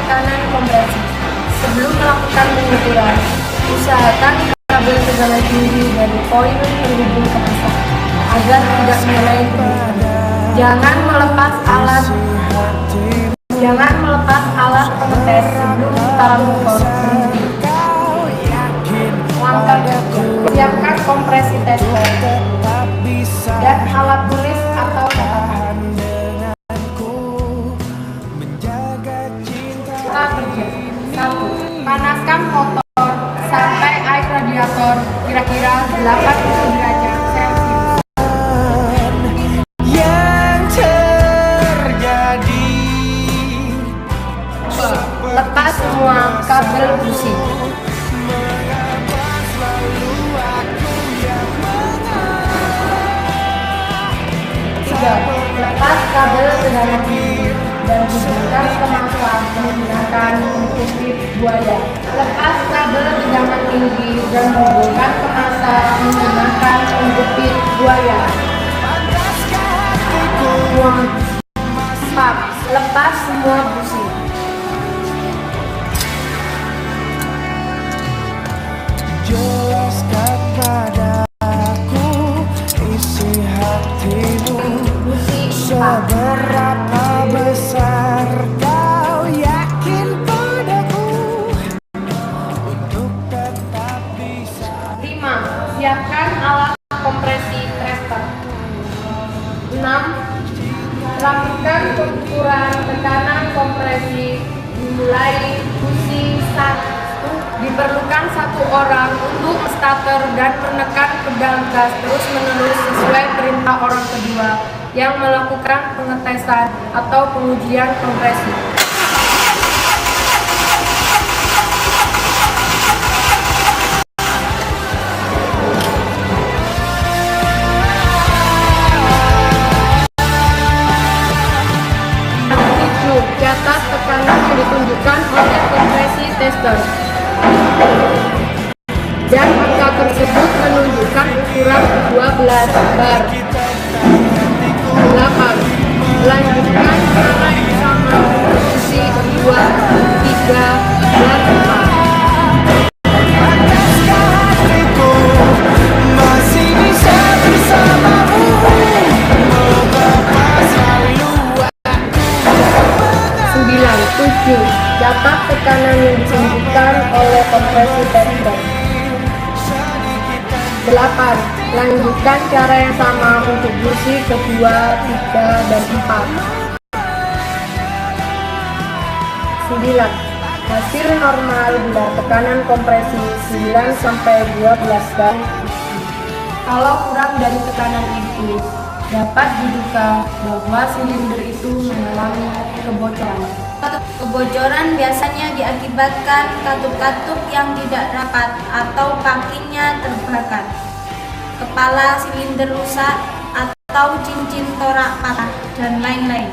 tekanan kompresi. Sebelum melakukan pengukuran, usahakan kabel tegangan tinggi dari koil penghubung ke masa agar tidak mengenai kebutuhan. Jangan melepas alat pengetes sebelum putaran motor berhenti. Langkah ketiga, siapkan kompresi tester dan alat tulis atau catatan. Cara kerja 1. Panaskan motor sampai air radiator kira-kira 80 derajat Celcius. Lepas semua kabel busi. 3. Lepas kabel tegangan tinggi dan hubungkan ke masa menggunakan pit buaya. Lepas kabel tegangan tinggi dan hubungkan ke masa menggunakan pit buaya. 4. Lepas semua busi. Jelaskan padaku isi hatimu, seberapa besar kau yakin padaku untuk tetap bisa. 5. Siapkan alat kompresi tester. 6. Lakukan pengukuran tekanan kompresi dimulai busi 1. Diperlukan 1 orang untuk starter dan menekan pedal gas terus-menerus sesuai perintah orang kedua yang melakukan pengetesan atau pengujian kompresi. Catat tekanan yang ditunjukkan oleh kompresi tester. Dan angka tersebut menunjukkan ukuran 12 bar. 8. Lanjutkan cara yang sama posisi 2, 3, dan 4. Masih bisa bersamamu, 7. Catat tekanan yang ditunjukkan oleh kompresi tester. 8. Lanjutkan cara yang sama untuk busi kedua, 3, dan 4. 9. Hasil normal bila tekanan kompresi 9 sampai 12 bar. Kalau kurang dari tekanan itu, dapat diduga bahwa silinder itu mengalami kebocoran. Kebocoran biasanya diakibatkan katup-katup yang tidak rapat atau pangkingnya terbakar, kepala silinder rusak, atau cincin torak patah, dan lain-lain.